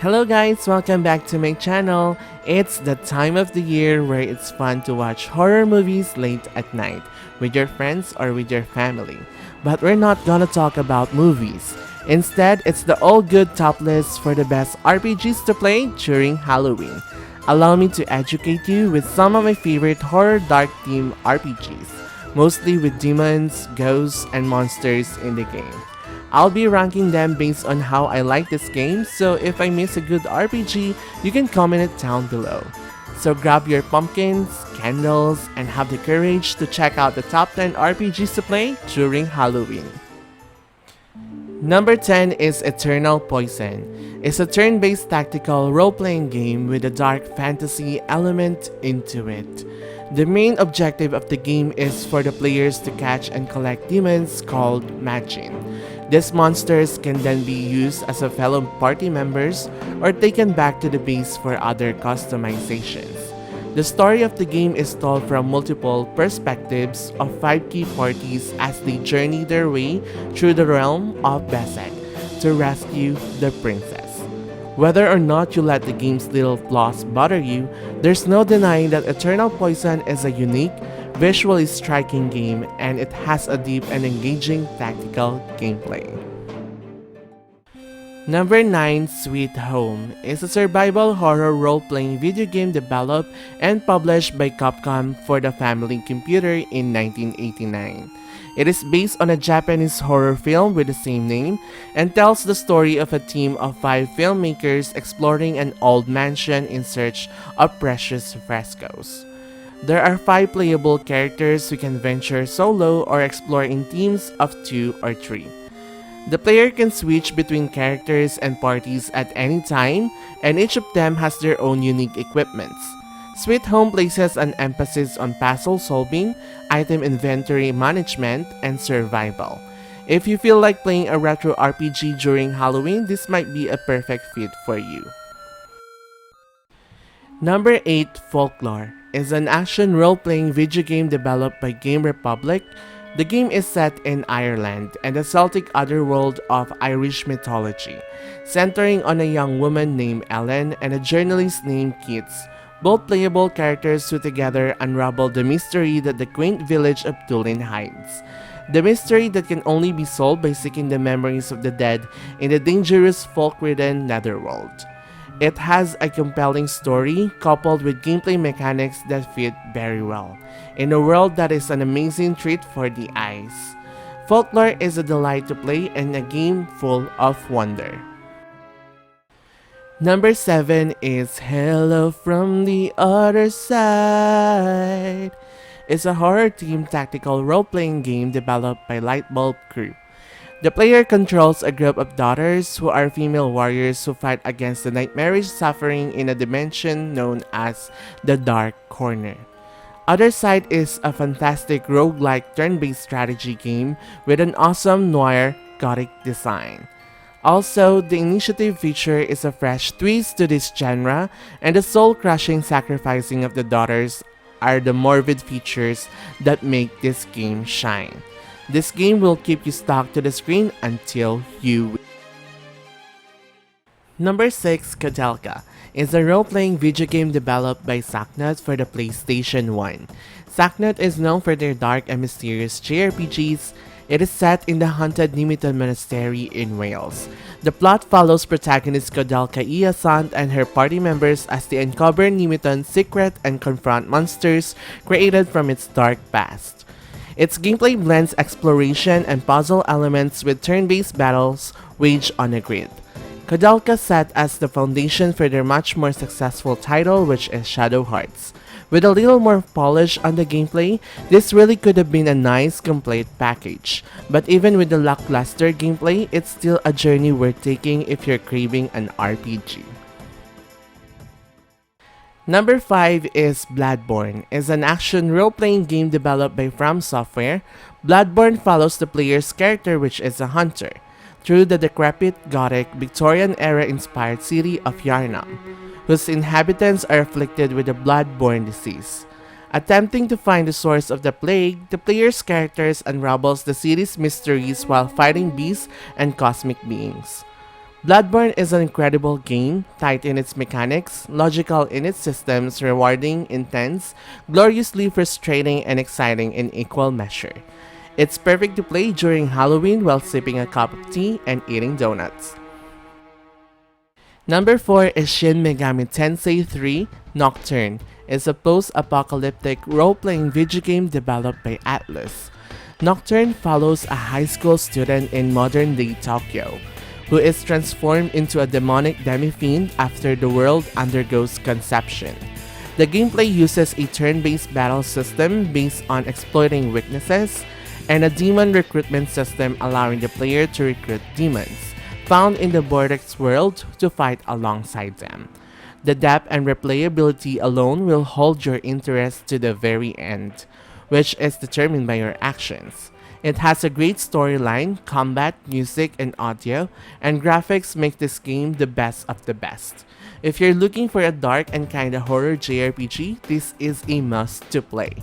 Hello guys, welcome back to my channel. It's the time of the year where it's fun to watch horror movies late at night with your friends or with your family. But we're not gonna talk about movies. Instead, it's the all good top list for the best RPGs to play during Halloween. Allow me to educate you with some of my favorite horror dark theme RPGs, mostly with demons, ghosts, and monsters in the game. I'll be ranking them based on how I like this game, so if I miss a good RPG, you can comment it down below. So grab your pumpkins, candles, and have the courage to check out the top 10 RPGs to play during Halloween. Number 10 is Eternal Poison. It's a turn-based tactical role-playing game with a dark fantasy element into it. The main objective of the game is for the players to catch and collect demons called Magin. These monsters can then be used as a fellow party members or taken back to the base for other customizations. The story of the game is told from multiple perspectives of 5 key parties as they journey their way through the realm of Besek to rescue the princess. Whether or not you let the game's little flaws bother you, there's no denying that Eternal Poison is a unique, visually striking game, and it has a deep and engaging tactical gameplay. Number 9, Sweet Home is a survival horror role-playing video game developed and published by Capcom for the family computer in 1989. It is based on a Japanese horror film with the same name and tells the story of a team of 5 filmmakers exploring an old mansion in search of precious frescoes. There are 5 playable characters who can venture solo or explore in teams of 2 or 3. The player can switch between characters and parties at any time, and each of them has their own unique equipments. Sweet Home places an emphasis on puzzle solving, item inventory management, and survival. If you feel like playing a retro RPG during Halloween, this might be a perfect fit for you. Number 8, Folklore is an action role-playing video game developed by Game Republic. The game is set in Ireland and the Celtic underworld of Irish mythology, centering on a young woman named Ellen and a journalist named Keats. Both playable characters who together unravel the mystery that the quaint village of Tulin hides. The mystery that can only be solved by seeking the memories of the dead in the dangerous folk-ridden netherworld. It has a compelling story coupled with gameplay mechanics that fit very well, in a world that is an amazing treat for the eyes. Folklore is a delight to play and a game full of wonder. Number 7 is Hello from the Otherside. It's a horror-themed tactical role-playing game developed by Lightbulb Crew. The player controls a group of daughters who are female warriors who fight against the nightmarish suffering in a dimension known as the Dark Corner. Otherside is a fantastic roguelike turn-based strategy game with an awesome noir gothic design. Also, the initiative feature is a fresh twist to this genre, and the soul-crushing sacrificing of the daughters are the morbid features that make this game shine. This game will keep you stuck to the screen until you win. Number 6, Koudelka is a role-playing video game developed by Saknut for the PlayStation 1. Saknut is known for their dark and mysterious JRPGs. It is set in the haunted Nimiton Monastery in Wales. The plot follows protagonist Koudelka Iasant and her party members as they uncover Nimiton's secret and confront monsters created from its dark past. Its gameplay blends exploration and puzzle elements with turn-based battles waged on a grid. Koudelka set as the foundation for their much more successful title, which is Shadow Hearts. With a little more polish on the gameplay, this really could have been a nice complete package. But even with the lackluster gameplay, it's still a journey worth taking if you're craving an RPG. Number 5 is Bloodborne. It's an action role-playing game developed by From Software. Bloodborne follows the player's character, which is a hunter, through the decrepit, gothic, Victorian-era-inspired city of Yarnam, whose inhabitants are afflicted with the blood-borne disease. Attempting to find the source of the plague, the player's characters unravels the city's mysteries while fighting beasts and cosmic beings. Bloodborne is an incredible game, tight in its mechanics, logical in its systems, rewarding, intense, gloriously frustrating, and exciting in equal measure. It's perfect to play during Halloween while sipping a cup of tea and eating donuts. Number 4 is Shin Megami Tensei 3 Nocturne. It's a post-apocalyptic role-playing video game developed by Atlus. Nocturne follows a high school student in modern-day Tokyo who is transformed into a demonic demi-fiend after the world undergoes conception. The gameplay uses a turn-based battle system based on exploiting weaknesses and a demon recruitment system allowing the player to recruit demons found in the Vortex world to fight alongside them. The depth and replayability alone will hold your interest to the very end, which is determined by your actions. It has a great storyline, combat, music, and audio, and graphics make this game the best of the best. If you're looking for a dark and kinda horror JRPG, this is a must to play.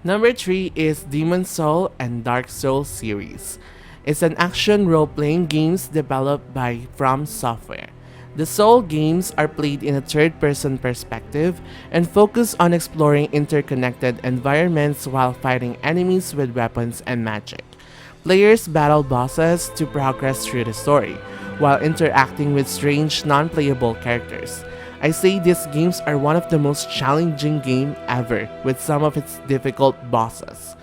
Number 3 is Demon Soul and Dark Souls series. It's an action role-playing games developed by From Software. The Soul games are played in a third-person perspective and focus on exploring interconnected environments while fighting enemies with weapons and magic. Players battle bosses to progress through the story, while interacting with strange non-playable characters. I say these games are one of the most challenging games ever, with some of its difficult bosses.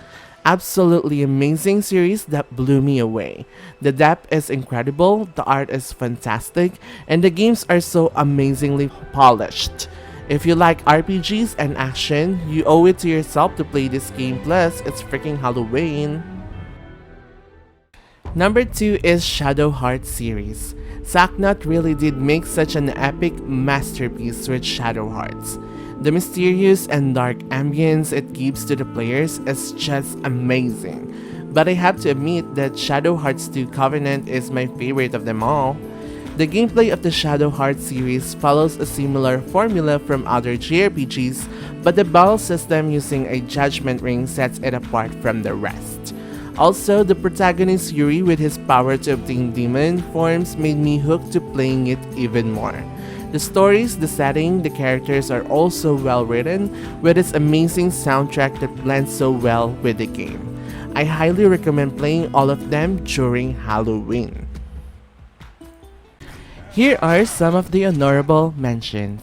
Absolutely amazing series that blew me away. The depth is incredible, the art is fantastic, and the games are so amazingly polished. If you like RPGs and action, you owe it to yourself to play this game, plus it's freaking Halloween. Number 2 is Shadow Heart series. Saknut really did make such an epic masterpiece with Shadow Hearts. The mysterious and dark ambience it gives to the players is just amazing. But I have to admit that Shadow Hearts 2 Covenant is my favorite of them all. The gameplay of the Shadow Hearts series follows a similar formula from other JRPGs, but the battle system using a judgment ring sets it apart from the rest. Also, the protagonist Yuri with his power to obtain demon forms made me hooked to playing it even more. The stories, the setting, the characters are also well written, with its amazing soundtrack that blends so well with the game. I highly recommend playing all of them during Halloween. Here are some of the honorable mentions.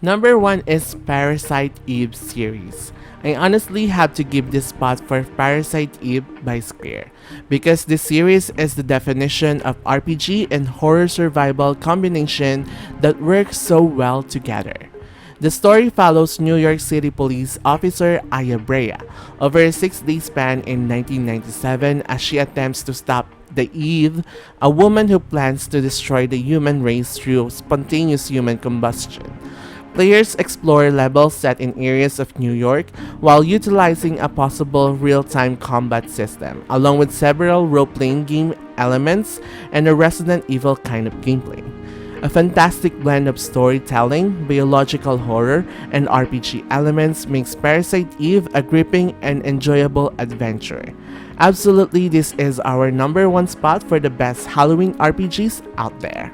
Number 1 is Parasite Eve Series. I honestly have to give this spot for Parasite Eve by Square, because this series is the definition of RPG and horror survival combination that works so well together. The story follows New York City police officer Aya Brea over a 6-day span in 1997 as she attempts to stop the Eve, a woman who plans to destroy the human race through spontaneous human combustion. Players explore levels set in areas of New York while utilizing a possible real-time combat system, along with several role-playing game elements and a Resident Evil kind of gameplay. A fantastic blend of storytelling, biological horror, and RPG elements makes Parasite Eve a gripping and enjoyable adventure. Absolutely, this is our number 1 spot for the best Halloween RPGs out there.